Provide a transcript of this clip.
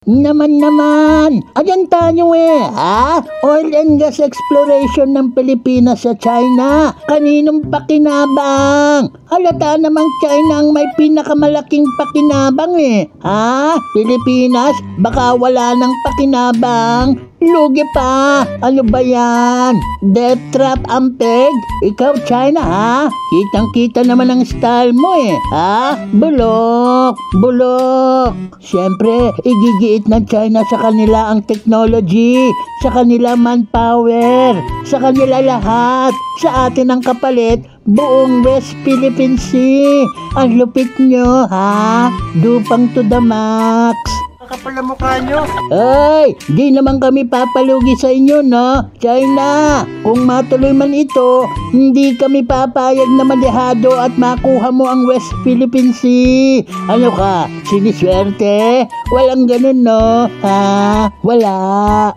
Naman, ayan tayo ha? Oil and gas exploration ng Pilipinas sa China. Kaninong pakinabang? Halata namang China ang may pinakamalaking pakinabang ha? Pilipinas, baka wala ng pakinabang. Lugi pa. Ano ba yan? Death trap ang peg? Ikaw China ha? Kitang-kita naman ang style mo ha? Bulok. Siyempre, igigiit ng China sa kanila ang technology, sa kanila manpower, sa kanila lahat. Sa atin ang kapalit, buong West Philippine Sea. Ang lupit nyo ha? Dupang to the max. Kapal na mukha nyo. Ay, di naman kami papalugi sa inyo, no? China, kung matuloy man ito, hindi kami papayag na malihado at makuha mo ang West Philippine Sea. Ano ka, siniswerte? Walang ganun, no? Ha? Wala.